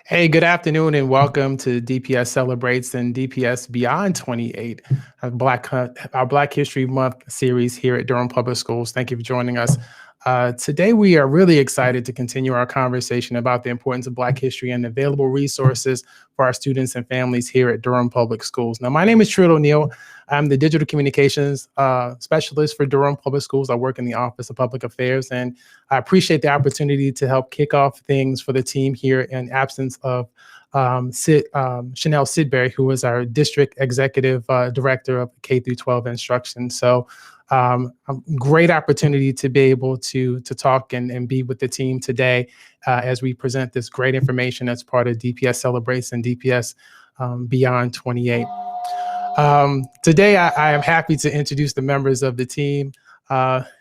Hey, good afternoon and welcome to DPS Celebrates and DPS Beyond 28, our Black History Month series here at Durham Public Schools. Thank you for joining us. Today, we are really excited to continue our conversation about the importance of Black history and available resources for our students and families here at Durham Public Schools. Now, my name is Trude O'Neill. I'm the digital communications specialist for Durham Public Schools. I work in the Office of Public Affairs, and I appreciate the opportunity to help kick off things for the team here in absence of Chanel Sidbury, who is our district executive director of K through 12 instruction. So a great opportunity to be able to talk and be with the team today as we present this great information as part of DPS Celebrates and DPS Beyond 28. Today, I am happy to introduce the members of the team.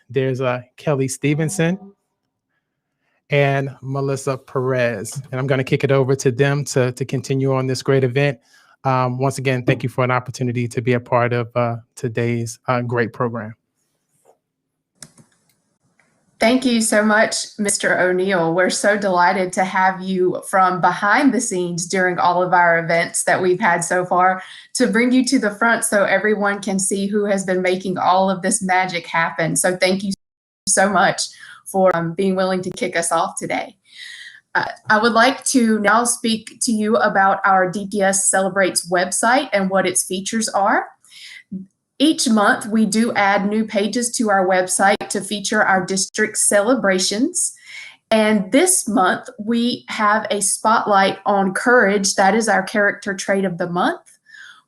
There's Kelly Stevenson and Melissa Perez. And I'm going to kick it over to them to continue on this great event. Once again, thank you for an opportunity to be a part of today's great program. Thank you so much, Mr. O'Neill. We're so delighted to have you from behind the scenes during all of our events that we've had so far to bring you to the front so everyone can see who has been making all of this magic happen. So thank you so much for being willing to kick us off today. I would like to now speak to you about our DPS Celebrates website and what its features are. Each month, we do add new pages to our website to feature our district celebrations. And this month, we have a spotlight on courage. That is our character trait of the month.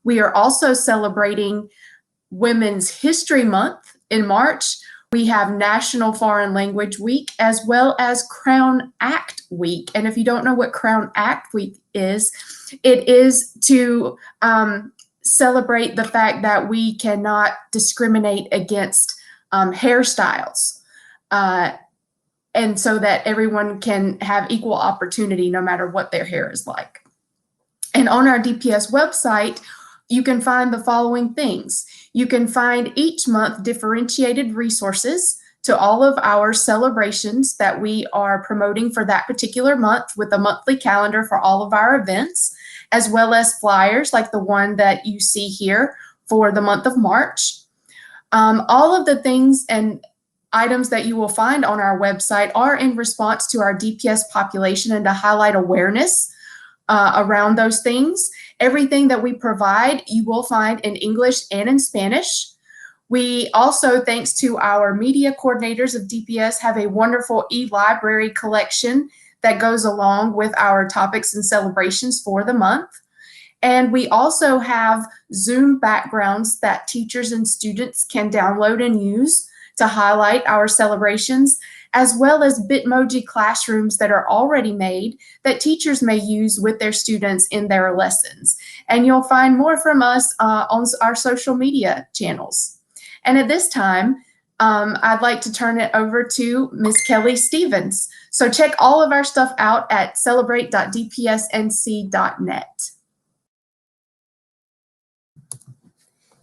We are also celebrating Women's History Month in March. We have National Foreign Language Week, as well as Crown Act Week. And if you don't know what Crown Act Week is, it is to celebrate the fact that we cannot discriminate against hairstyles, and so that everyone can have equal opportunity no matter what their hair is like. And on our DPS website, you can find the following things. You can find each month differentiated resources to all of our celebrations that we are promoting for that particular month, with a monthly calendar for all of our events, as well as flyers like the one that you see here for the month of March. All of the things and items that you will find on our website are in response to our DPS population and to highlight awareness around those things. Everything that we provide, you will find in English and in Spanish. We also, thanks to our media coordinators of DPS, have a wonderful e-library collection that goes along with our topics and celebrations for the month. And we also have Zoom backgrounds that teachers and students can download and use to highlight our celebrations, as well as Bitmoji classrooms that are already made that teachers may use with their students in their lessons. And you'll find more from us on our social media channels. And at this time, I'd like to turn it over to Ms. Kelly Stevens. So check all of our stuff out at celebrate.dpsnc.net.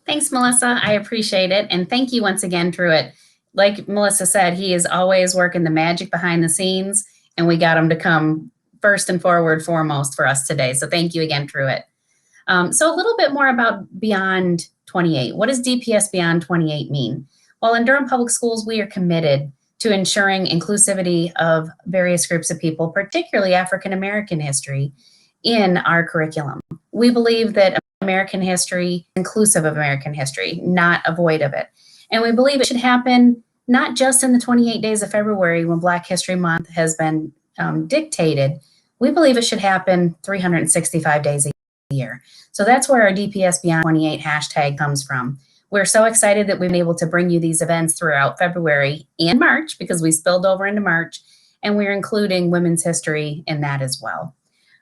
Thanks, Melissa. I appreciate it. And thank you once again, Truett. Like Melissa said, he is always working the magic behind the scenes, and we got him to come first and foremost for us today. So thank you again, Truett. So a little bit more about Beyond 28. What does DPS Beyond 28 mean? Well, in Durham Public Schools, we are committed to ensuring inclusivity of various groups of people, particularly African American history, in our curriculum. We believe that American history, inclusive of American history, not avoid of it. And we believe it should happen not just in the 28 days of February when Black History Month has been dictated. We believe it should happen 365 days a year. So that's where our DPS Beyond 28 hashtag comes from. We're so excited that we've been able to bring you these events throughout February and March, because we spilled over into March, and we're including women's history in that as well.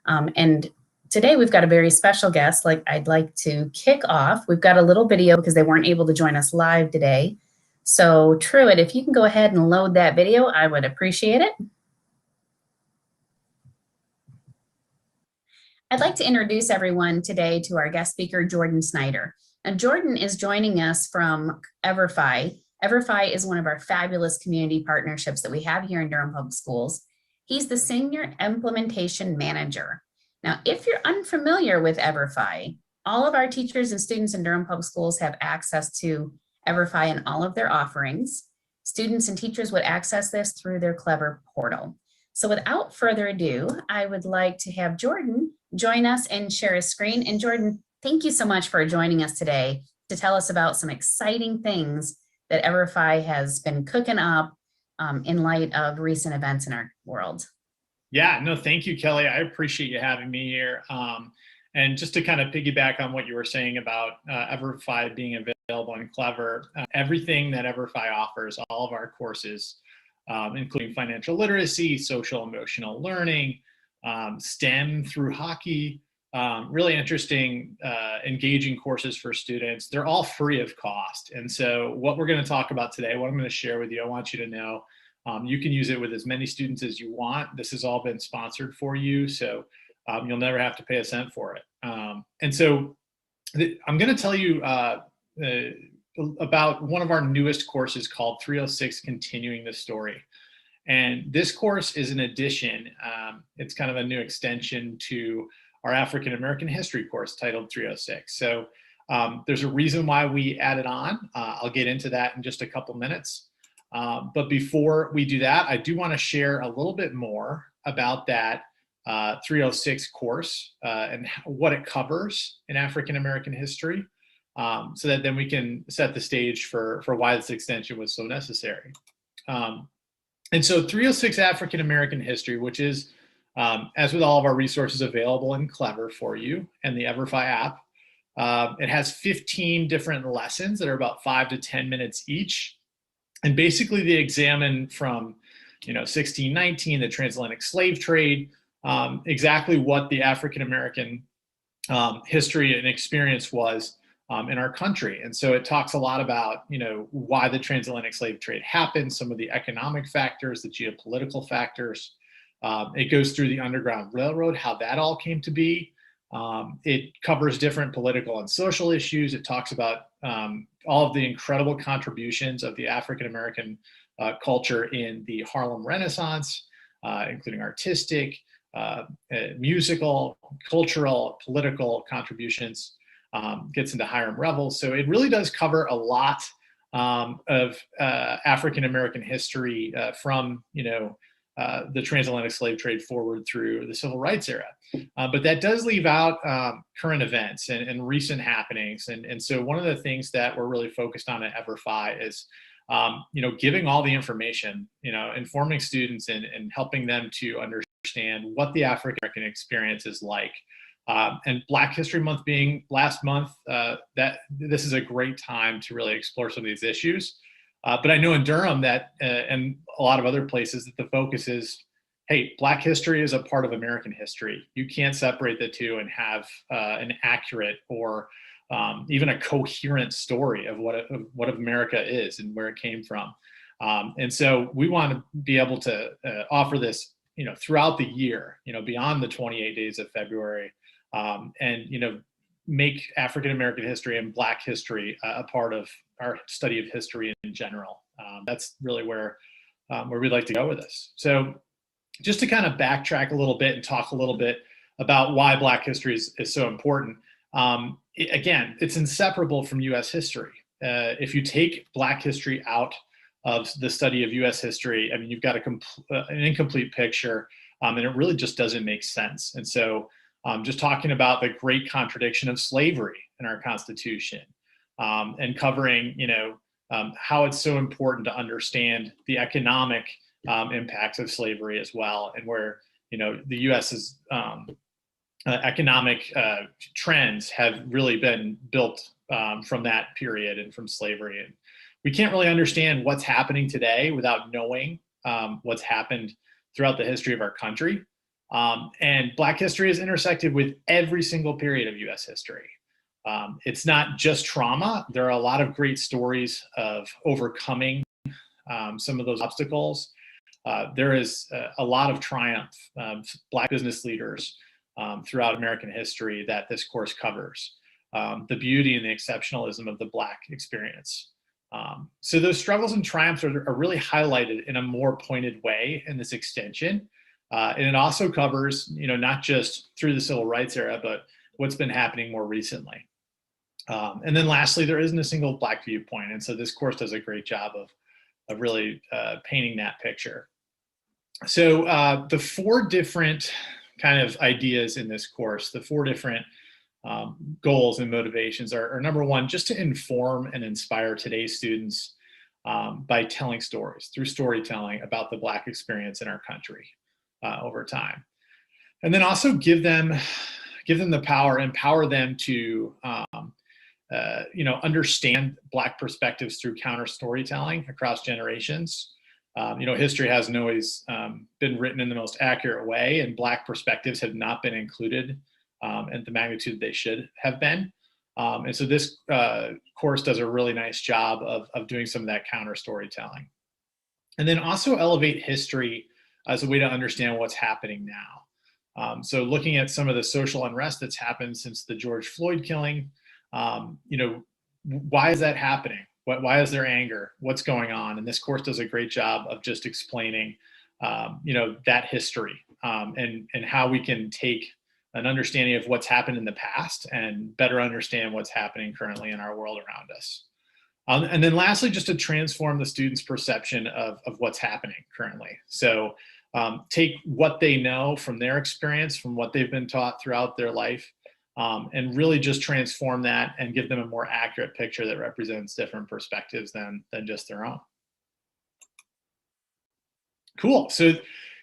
And today we've got a very special guest. I'd like to kick off. We've got a little video because they weren't able to join us live today. So Truett, if you can go ahead and load that video, I would appreciate it. I'd like to introduce everyone today to our guest speaker, Jordan Snyder. And Jordan is joining us from Everfi. Everfi is one of our fabulous community partnerships that we have here in Durham Public Schools. He's the Senior Implementation Manager. Now, if you're unfamiliar with Everfi, all of our teachers and students in Durham Public Schools have access to Everfi and all of their offerings. Students and teachers would access this through their Clever portal. So without further ado, I would like to have Jordan join us and share his screen. And Jordan, thank you so much for joining us today to tell us about some exciting things that Everfi has been cooking up in light of recent events in our world. Yeah, no, thank you, Kelly. I appreciate you having me here. And just to kind of piggyback on what you were saying about Everfi being available in Clever, everything that Everfi offers, all of our courses, including financial literacy, social emotional learning, STEM through hockey, really interesting, engaging courses for students. They're all free of cost. And so what we're going to talk about today, what I'm going to share with you, I want you to know, you can use it with as many students as you want. This has all been sponsored for you, so you'll never have to pay a cent for it. And so I'm going to tell you about one of our newest courses called 306 Continuing the Story. And this course is an addition. It's kind of a new extension to our African American history course titled 306. So there's a reason why we added on. I'll get into that in just a couple minutes. But before we do that, I do want to share a little bit more about that 306 course and what it covers in African American history, so that then we can set the stage for why this extension was so necessary. And so 306 African American history, which is, as with all of our resources, available in Clever for you and the Everfi app. It has 15 different lessons that are about 5 to 10 minutes each. And basically they examine from, 1619, the transatlantic slave trade, exactly what the African-American history and experience was in our country. And so it talks a lot about, why the transatlantic slave trade happened, some of the economic factors, the geopolitical factors. It goes through the Underground Railroad, how that all came to be. It covers different political and social issues. It talks about all of the incredible contributions of the African-American culture in the Harlem Renaissance, including artistic, musical, cultural, political contributions, gets into Hiram Revels. So it really does cover a lot of African-American history from, the transatlantic slave trade forward through the civil rights era. But that does leave out current events and recent happenings. And so one of the things that we're really focused on at Everfi is, giving all the information, informing students and helping them to understand what the African-American experience is like. And Black History Month being last month, that this is a great time to really explore some of these issues. But I know in Durham that, and a lot of other places, that the focus is, hey, Black history is a part of American history. You can't separate the two and have an accurate or even a coherent story of what America is and where it came from. And so we want to be able to offer this, throughout the year, beyond the 28 days of February, and make African American history and Black history a part of our study of history in general. That's really where we'd like to go with this. So just to kind of backtrack a little bit and talk a little bit about why Black history is so important. Again, it's inseparable from US history. If you take Black history out of the study of US history, I mean, you've got an incomplete picture, and it really just doesn't make sense. And so just talking about the great contradiction of slavery in our Constitution, and covering, how it's so important to understand the economic impacts of slavery as well, and where, the U.S.'s economic trends have really been built from that period and from slavery. And we can't really understand what's happening today without knowing what's happened throughout the history of our country. And Black history is intersected with every single period of US history. It's not just trauma. There are a lot of great stories of overcoming some of those obstacles. There is a lot of triumph of Black business leaders throughout American history that this course covers. The beauty and the exceptionalism of the Black experience. So those struggles and triumphs are really highlighted in a more pointed way in this extension. And it also covers, not just through the civil rights era, but what's been happening more recently. And then lastly, there isn't a single Black viewpoint. And so this course does a great job of really painting that picture. So the 4 different kind of ideas in this course, the 4 different goals and motivations are number 1, just to inform and inspire today's students by telling stories, through storytelling about the Black experience in our country over time. And then also give them the power, empower them to understand Black perspectives through counter storytelling across generations. History hasn't always been written in the most accurate way, and Black perspectives have not been included at the magnitude they should have been. And so this course does a really nice job of doing some of that counter storytelling. And then also elevate history as a way to understand what's happening now. So looking at some of the social unrest that's happened since the George Floyd killing, why is that happening? Why is there anger? What's going on? And this course does a great job of just explaining, that history and how we can take an understanding of what's happened in the past and better understand what's happening currently in our world around us. And then lastly, just to transform the students' perception of what's happening currently. So take what they know from their experience, from what they've been taught throughout their life, and really just transform that and give them a more accurate picture that represents different perspectives than just their own. Cool. So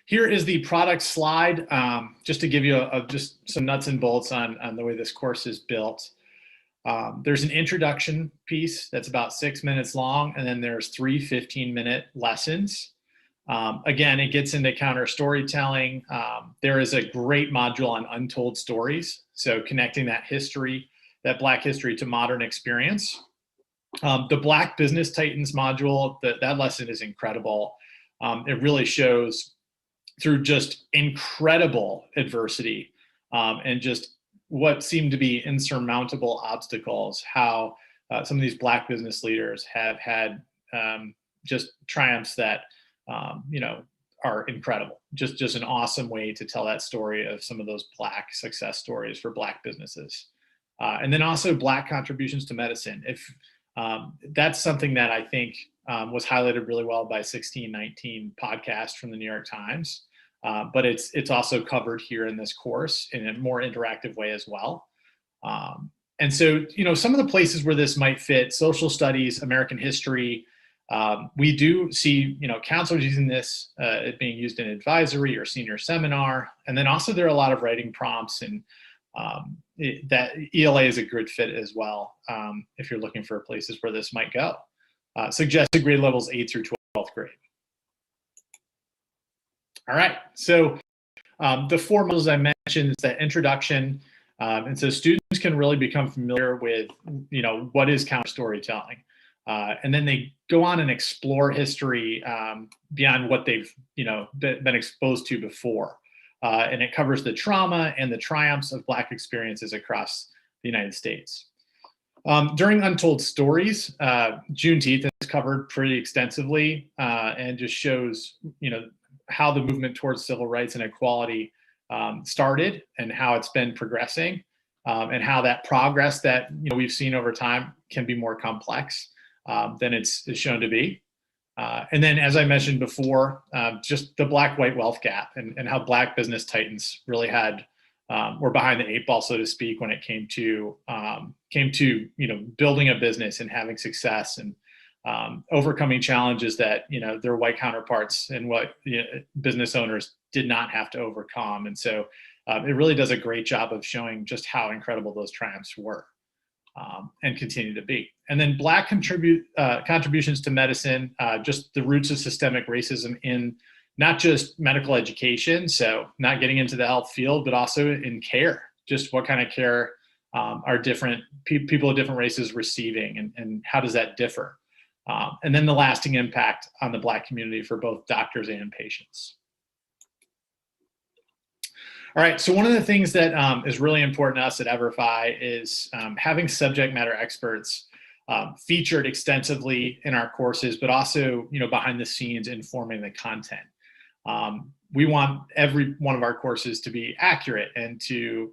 here is the product slide, just to give you just some nuts and bolts on the way this course is built. There's an introduction piece that's about 6 minutes long, and then there's 3 15-minute lessons. Again, it gets into counter storytelling. There is a great module on untold stories, so connecting that history, that Black history, to modern experience. The Black Business Titans module, that lesson is incredible. It really shows through just incredible adversity and just what seemed to be insurmountable obstacles, how some of these Black business leaders have had just triumphs that are incredible. Just an awesome way to tell that story of some of those Black success stories for Black businesses. And then also Black contributions to medicine. If that's something that I think was highlighted really well by 1619 podcast from the New York Times. But it's also covered here in this course in a more interactive way as well. And so, some of the places where this might fit: social studies, American history. We do see, counselors using this, it being used in advisory or senior seminar. And then also there are a lot of writing prompts, and that ELA is a good fit as well if you're looking for places where this might go. Suggested grade levels 8th through 12th grade. All right, so the 4 modules I mentioned is that introduction, and so students can really become familiar with, what is counter storytelling, and then they go on and explore history beyond what they've, been exposed to before, and it covers the trauma and the triumphs of Black experiences across the United States. During Untold Stories, Juneteenth is covered pretty extensively and just shows, how the movement towards civil rights and equality started and how it's been progressing, and how that progress that we've seen over time can be more complex than it's shown to be. And then, as I mentioned before, just the Black-white wealth gap and how Black business titans really were behind the 8 ball, so to speak, when it came to building a business and having success and overcoming challenges that their white counterparts and what business owners did not have to overcome. And so it really does a great job of showing just how incredible those triumphs were and continue to be. And then Black contributions to medicine, just the roots of systemic racism in not just medical education, so not getting into the health field, but also in care. Just what kind of care are different people of different races receiving, and how does that differ? And then the lasting impact on the Black community for both doctors and patients. All right, so one of the things that is really important to us at Everfi is having subject matter experts featured extensively in our courses, but also behind the scenes informing the content. We want every one of our courses to be accurate and to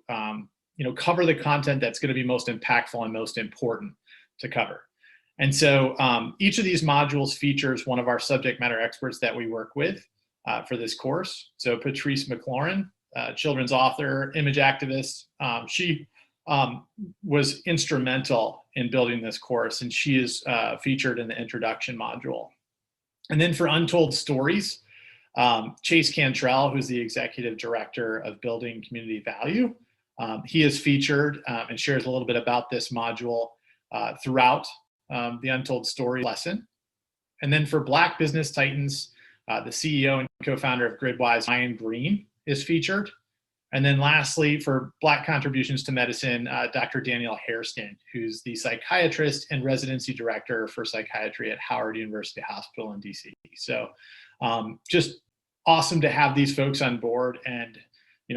cover the content that's going to be most impactful and most important to cover. And so each of these modules features one of our subject matter experts that we work with for this course. So Patrice McLaurin, children's author, image activist, she was instrumental in building this course, and she is featured in the introduction module. And then for Untold Stories, Chase Cantrell, who's the executive director of Building Community Value, he is featured and shares a little bit about this module throughout the Untold Story lesson. And then for Black Business Titans, the CEO and co-founder of Gridwise, Ryan Green, is featured. And then lastly, for Black contributions to medicine, Dr. Danielle Hairston, who's the psychiatrist and residency director for psychiatry at Howard University Hospital in DC. So just awesome to have these folks on board. And,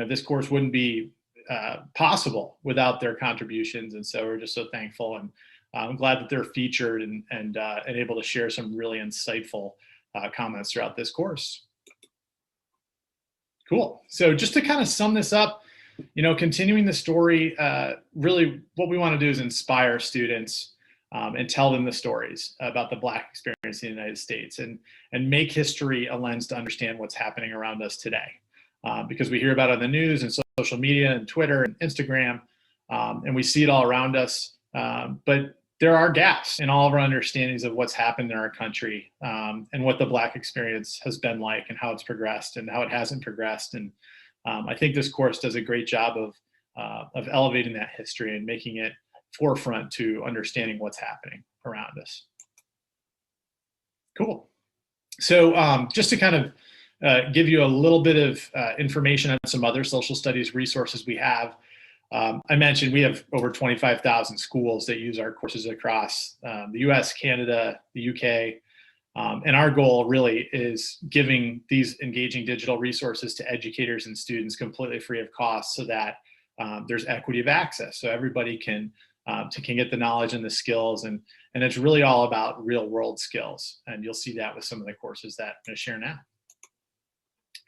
this course wouldn't be possible without their contributions. And so we're just so thankful. And I'm glad that they're featured and able to share some really insightful comments throughout this course. Cool. So just to kind of sum this up, continuing the story, really what we want to do is inspire students and tell them the stories about the Black experience in the United States and make history a lens to understand what's happening around us today. Because we hear about it on the news and social media and Twitter and Instagram, and we see it all around us. But there are gaps in all of our understandings of what's happened in our country and what the Black experience has been like and how it's progressed and how it hasn't progressed. And I think this course does a great job of elevating that history and making it forefront to understanding what's happening around us. Cool. So just to kind of give you a little bit of information on some other social studies resources we have. I mentioned we have over 25,000 schools that use our courses across the US, Canada, the UK. And our goal really is giving these engaging digital resources to educators and students completely free of cost so that there's equity of access. So everybody can get the knowledge and the skills. And it's really all about real world skills. And you'll see that with some of the courses that I'm going to share now.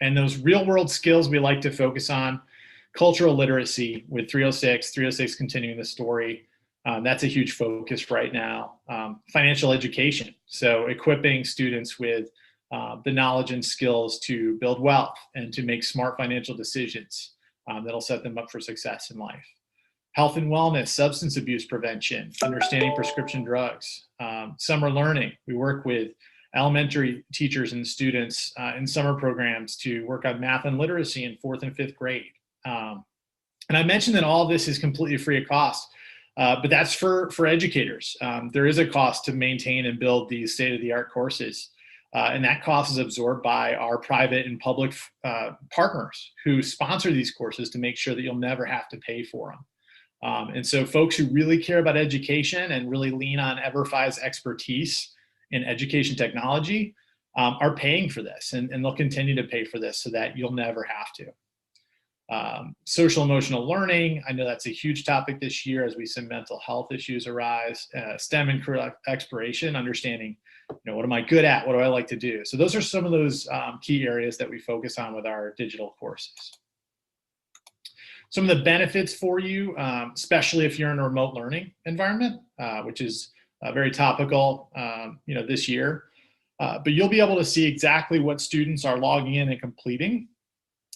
And those real world skills we like to focus on: cultural literacy with 306 continuing the story. That's a huge focus right now. Financial education, so equipping students with the knowledge and skills to build wealth and to make smart financial decisions that'll set them up for success in life. Health and wellness, substance abuse prevention, understanding prescription drugs. Summer learning, we work with elementary teachers and students in summer programs to work on math and literacy in 4th and 5th grade. And I mentioned that all of this is completely free of cost, but that's for educators. There is a cost to maintain and build these state-of-the-art courses, and that cost is absorbed by our private and public partners who sponsor these courses to make sure that you'll never have to pay for them. And so folks who really care about education and really lean on Everfi's expertise in education technology are paying for this, and they'll continue to pay for this so that you'll never have to. Social emotional learning, I know that's a huge topic this year as we see mental health issues arise. STEM and career exploration, understanding, what am I good at? What do I like to do? So those are some of those key areas that we focus on with our digital courses. Some of the benefits for you, especially if you're in a remote learning environment, which is very topical, this year. But you'll be able to see exactly what students are logging in and completing.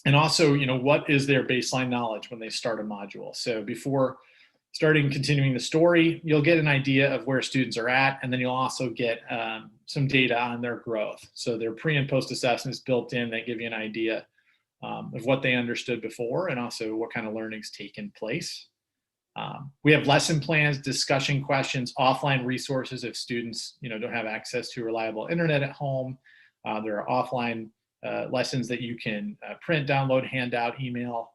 And also, what is their baseline knowledge when they start a module? So before starting continuing the story, you'll get an idea of where students are at, and then you'll also get some data on their growth. So their pre and post assessments built in that give you an idea of what they understood before and also what kind of learning's taken place. We have lesson plans, discussion questions, offline resources if students don't have access to reliable internet at home. There are offline lessons that you can print, download, hand out, email,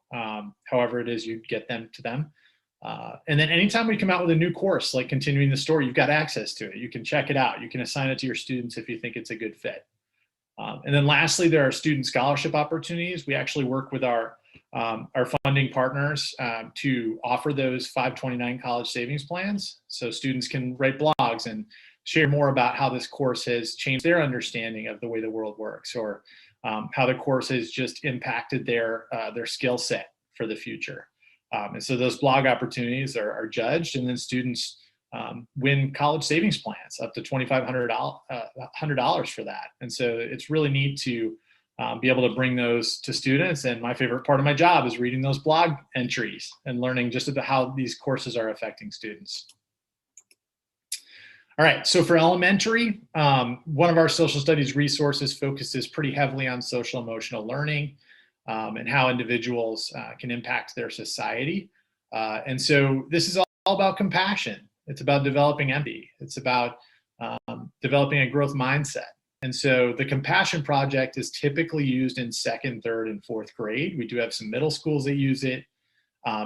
however it is you get them to them. And then anytime we come out with a new course, like continuing the story, you've got access to it. You can check it out. You can assign it to your students if you think it's a good fit. And then lastly, there are student scholarship opportunities. We actually work with our funding partners to offer those 529 college savings plans. So students can write blogs and share more about how this course has changed their understanding of the way the world works, or how the course has just impacted their skill set for the future. And so those blog opportunities are judged, and then students win college savings plans up to $2,500 for that. And so it's really neat to be able to bring those to students. And my favorite part of my job is reading those blog entries and learning just about how these courses are affecting students. All right, so for elementary, one of our social studies resources focuses pretty heavily on social emotional learning and how individuals can impact their society. And so this is all about compassion. It's about developing empathy. It's about developing a growth mindset. And so the Compassion Project is typically used in 2nd, 3rd, and 4th grade. We do have some middle schools that use it.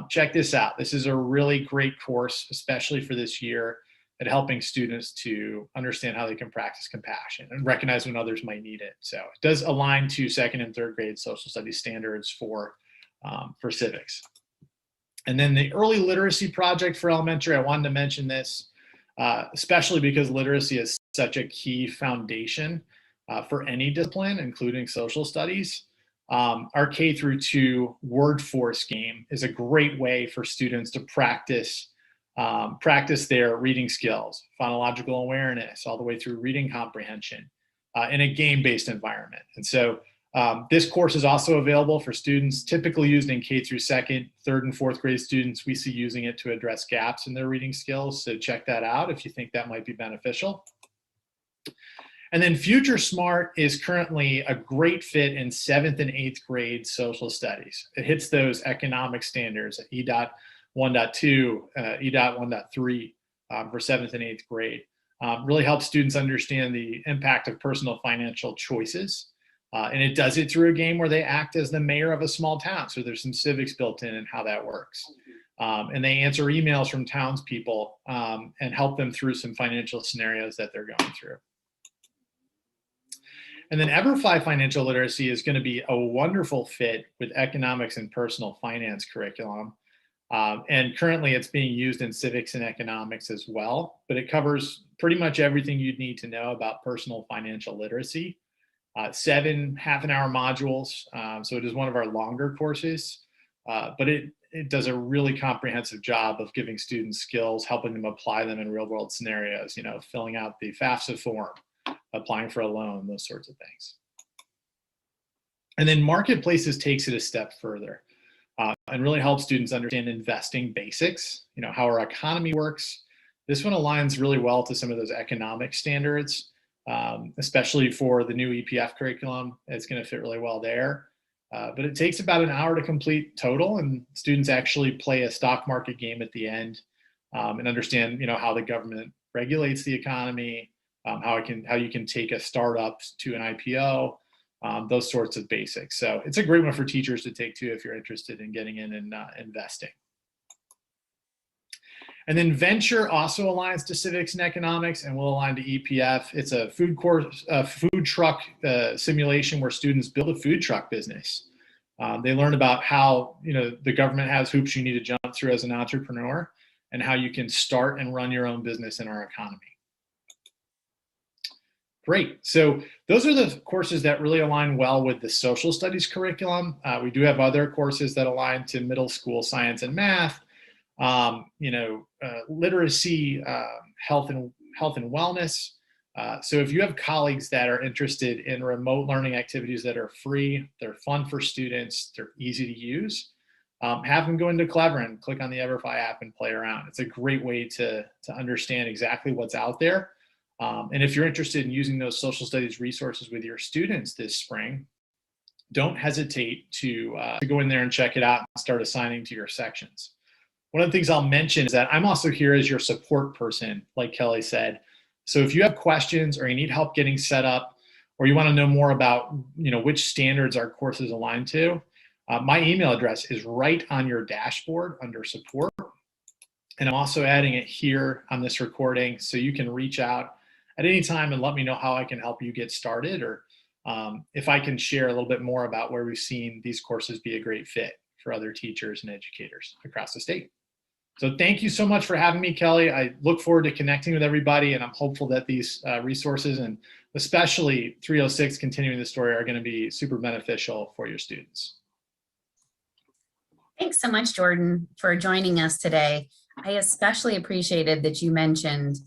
Check this out. This is a really great course, especially for this year, at helping students to understand how they can practice compassion and recognize when others might need it. So it does align to 2nd and 3rd grade social studies standards for civics. And then the Early Literacy Project for elementary, I wanted to mention this, especially because literacy is such a key foundation for any discipline, including social studies. Our K through 2 word force game is a great way for students to practice their reading skills, phonological awareness, all the way through reading comprehension in a game-based environment. And so this course is also available for students typically used in K through 2nd, 3rd, and 4th grade students. We see using it to address gaps in their reading skills. So check that out if you think that might be beneficial. And then Future Smart is currently a great fit in 7th and 8th grade social studies. It hits those economic standards at E.1.2, E.1.3 for 7th and 8th grade. Really helps students understand the impact of personal financial choices. And it does it through a game where they act as the mayor of a small town. So there's some civics built in and how that works. And they answer emails from townspeople and help them through some financial scenarios that they're going through. And then Everfi Financial Literacy is going to be a wonderful fit with economics and personal finance curriculum. And currently it's being used in civics and economics as well, but it covers pretty much everything you'd need to know about personal financial literacy. 7 half-an-hour modules, so it is one of our longer courses, but it does a really comprehensive job of giving students skills, helping them apply them in real-world scenarios, filling out the FAFSA form, applying for a loan, those sorts of things. And then Marketplaces takes it a step further and really helps students understand investing basics, how our economy works. This one aligns really well to some of those economic standards. Especially for the new EPF curriculum, it's going to fit really well there. But it takes about an hour to complete total, and students actually play a stock market game at the end and understand, how the government regulates the economy, how you can take a startup to an IPO, those sorts of basics. So it's a great one for teachers to take too if you're interested in getting in and investing. And then Venture also aligns to civics and economics and will align to EPF. It's a food truck simulation where students build a food truck business. They learn about how the government has hoops you need to jump through as an entrepreneur and how you can start and run your own business in our economy. Great. So those are the courses that really align well with the social studies curriculum. We do have other courses that align to middle school science and math. Literacy, health and wellness. So if you have colleagues that are interested in remote learning activities that are free, they're fun for students, they're easy to use, have them go into Clever and click on the Everfi app and play around. It's a great way to understand exactly what's out there. And if you're interested in using those social studies resources with your students this spring, don't hesitate to go in there and check it out and start assigning to your sections. One of the things I'll mention is that I'm also here as your support person, like Kelly said. So if you have questions or you need help getting set up, or you want to know more about, which standards our courses align to, my email address is right on your dashboard under support. And I'm also adding it here on this recording, so you can reach out at any time and let me know how I can help you get started, or if I can share a little bit more about where we've seen these courses be a great fit for other teachers and educators across the state. So thank you so much for having me, Kelly. I look forward to connecting with everybody, and I'm hopeful that these resources, and especially 306 Continuing the Story, are going to be super beneficial for your students. Thanks so much, Jordan, for joining us today. I especially appreciated that you mentioned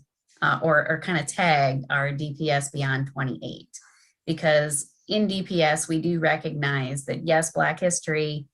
or kind of tagged our DPS Beyond 28, because in DPS, we do recognize that, yes, Black History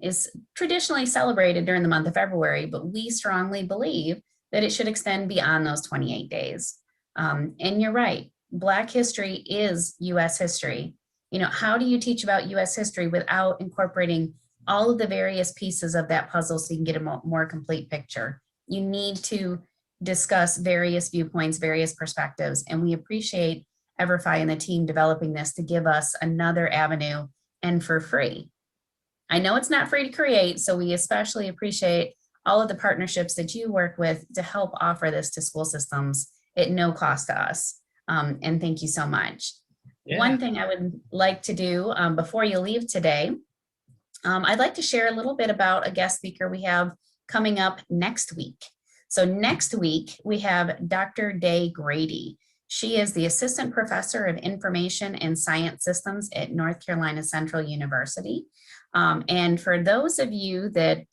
is traditionally celebrated during the month of February, but we strongly believe that it should extend beyond those 28 days. And you're right, Black history is US history. You know, how do you teach about US history without incorporating all of the various pieces of that puzzle so you can get a more complete picture? You need to discuss various viewpoints, various perspectives, and we appreciate Everfi and the team developing this to give us another avenue, and for free. I know it's not free to create, so we especially appreciate all of the partnerships that you work with to help offer this to school systems at no cost to us. And thank you so much. Yeah. One thing I would like to do before you leave today, I'd like to share a little bit about a guest speaker we have coming up next week. So next week, we have Dr. Day Grady. She is the Assistant Professor of Information and Science Systems at North Carolina Central University. And for those of you that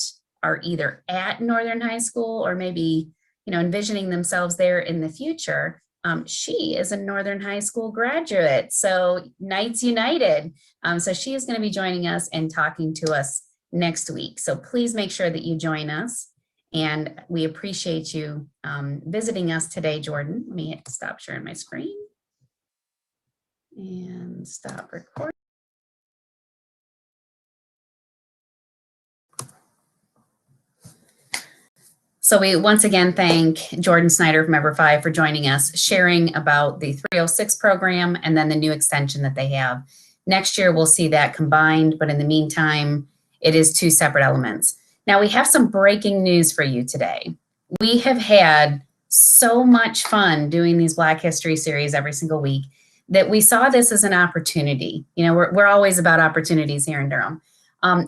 are either at Northern High School or maybe, you know, envisioning themselves there in the future, she is a Northern High School graduate. So Knights United. So she is going to be joining us and talking to us next week. So please make sure that you join us. And we appreciate you visiting us today, Jordan. Let me stop sharing my screen and stop recording. So we once again thank Jordan Snyder from Everfi for joining us, sharing about the 306 program and then the new extension that they have. Next year, we'll see that combined, but in the meantime, it is two separate elements. Now we have some breaking news for you today. We have had so much fun doing these Black History series every single week that we saw this as an opportunity. You know, we're always about opportunities here in Durham.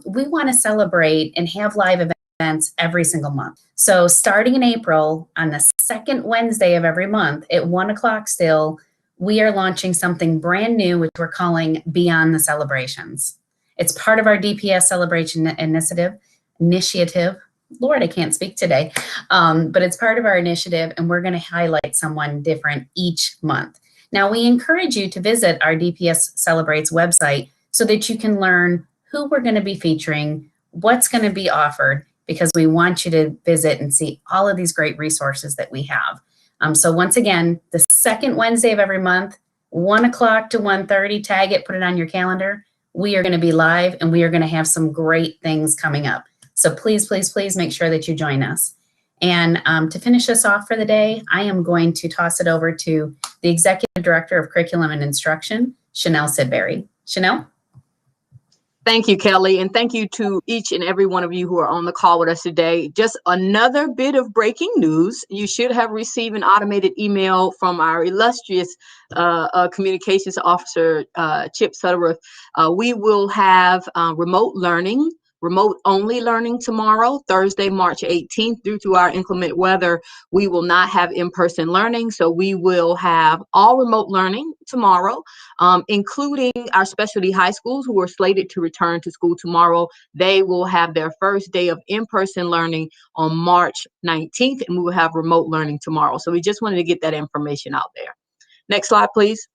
We want to celebrate and have live events every single month. So starting in April, on the second Wednesday of every month at 1 o'clock still, we are launching something brand new, which we're calling Beyond the Celebrations. It's part of our DPS Celebration Initiative. Lord, I can't speak today, but it's part of our initiative, and we're going to highlight someone different each month. Now, we encourage you to visit our DPSCelebrates website so that you can learn who we're going to be featuring, what's going to be offered, because we want you to visit and see all of these great resources that we have. So once again, the second Wednesday of every month, 1 o'clock to 1:30, tag it, put it on your calendar. We are going to be live, and we are going to have some great things coming up. So please, please, please make sure that you join us. And to finish us off for the day, I am going to toss it over to the Executive Director of Curriculum and Instruction, Chanel Sidbury. Chanel? Thank you, Kelly, and thank you to each and every one of you who are on the call with us today. Just another bit of breaking news. You should have received an automated email from our illustrious communications officer, Chip Sutterworth. We will have remote-only learning tomorrow, Thursday, March 18th. Due to our inclement weather, we will not have in-person learning, so we will have all remote learning tomorrow, including our specialty high schools who are slated to return to school tomorrow. They will have their first day of in-person learning on March 19th, and we will have remote learning tomorrow. So we just wanted to get that information out there. Next slide, please.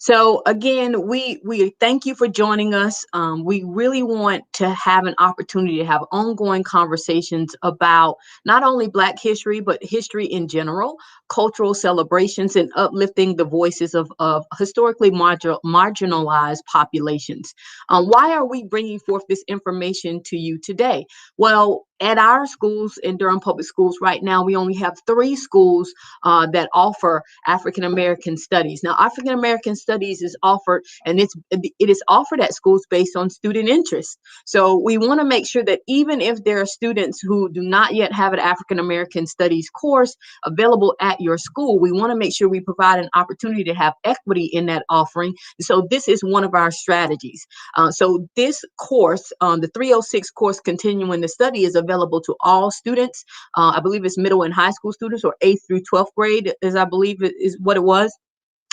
So again, we thank you for joining us. We really want to have an opportunity to have ongoing conversations about not only Black history, but history in general, cultural celebrations, and uplifting the voices of historically marginalized populations. Why are we bringing forth this information to you today? Well, At our schools in Durham Public Schools right now, we only have 3 schools that offer African American studies. Now, African American studies is offered, and it is offered at schools based on student interest. So we want to make sure that even if there are students who do not yet have an African American studies course available at your school, we want to make sure we provide an opportunity to have equity in that offering. So this is one of our strategies. So this course, the 306 course, Continuing the Study, is available to all students. I believe it's middle and high school students, or 8th through 12th grade, as I believe it is what it was.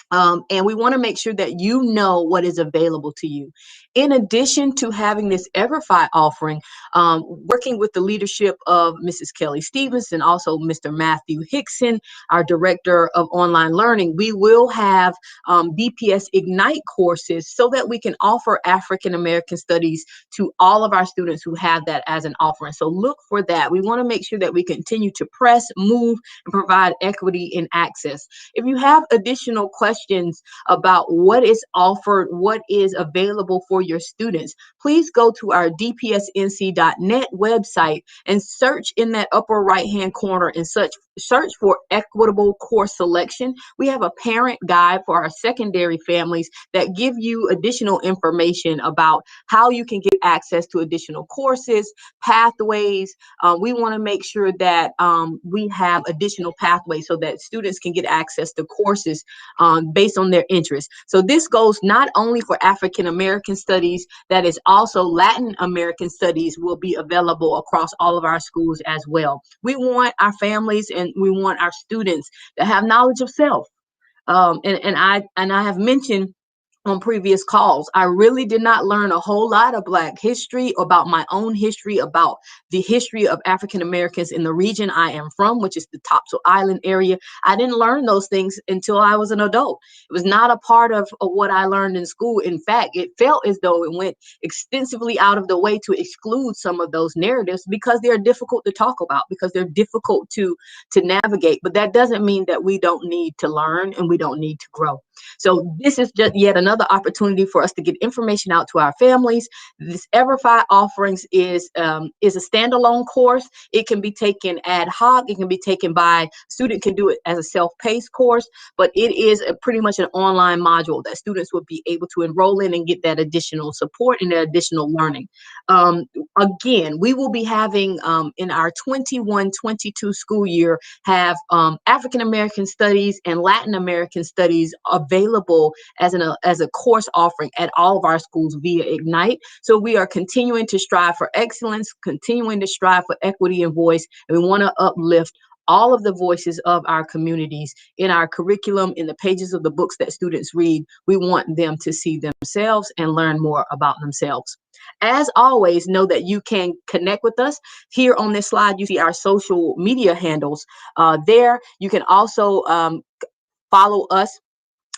And we want to make sure that you know what is available to you. In addition to having this Everfi offering, working with the leadership of Mrs. Kelly Stevens and also Mr. Matthew Hickson, our Director of Online Learning, we will have DPS Ignite courses so that we can offer African American Studies to all of our students who have that as an offering. So look for that. We want to make sure that we continue to press, move, and provide equity in access. If you have additional questions about what is offered, what is available for your students, please go to our dpsnc.net website and search in that upper right-hand corner and search for equitable course selection. We have a parent guide for our secondary families that give you additional information about how you can get access to additional courses, pathways. We want to make sure that we have additional pathways so that students can get access to courses based on their interests. So this goes not only for African American Studies, that is also Latin American Studies will be available across all of our schools as well. We want our families and we want our students to have knowledge of self. And I have mentioned on previous calls, I really did not learn a whole lot of Black history, about my own history, about the history of African Americans in the region I am from, which is the Topsail Island area. I didn't learn those things until I was an adult. It was not a part of what I learned in school. In fact, it felt as though it went extensively out of the way to exclude some of those narratives because they're difficult to talk about, because they're difficult to navigate. But that doesn't mean that we don't need to learn and we don't need to grow. So this is just yet another opportunity for us to get information out to our families. This Everfi offerings is a standalone course. It can be taken ad hoc. It can be taken by student, can do it as a self-paced course, but it is pretty much an online module that students will be able to enroll in and get that additional support and that additional learning. Again, we will be having in our 21-22 school year have African American Studies and Latin American Studies available as a course offering at all of our schools via Ignite. So we are continuing to strive for excellence, continuing to strive for equity and voice, and we want to uplift all of the voices of our communities in our curriculum, in the pages of the books that students read. We want them to see themselves and learn more about themselves. As always, know that you can connect with us. Here on this slide, you see our social media handles. There, you can also follow us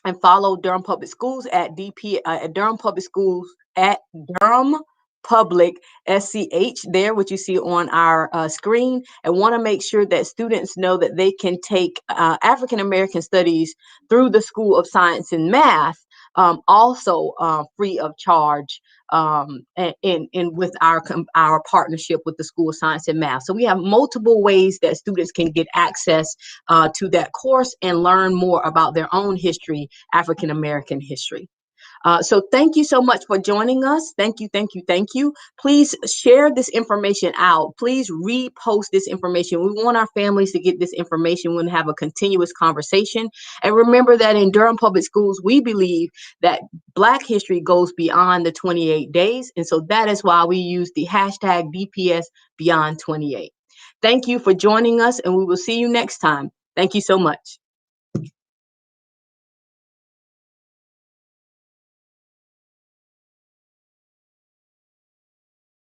and follow Durham Public Schools at Durham Public Schools at Durham Public SCH there, what you see on our screen, and want to make sure that students know that they can take African American Studies through the School of Science and Math, also free of charge, and with our partnership with the School of Science and Math. So we have multiple ways that students can get access to that course and learn more about their own history, African American history. So thank you so much for joining us. Thank you, thank you, thank you. Please share this information out. Please repost this information. We want our families to get this information. We want to have a continuous conversation. And remember that in Durham Public Schools, we believe that Black history goes beyond the 28 days. And so that is why we use the hashtag DPS Beyond 28. Thank you for joining us, and we will see you next time. Thank you so much.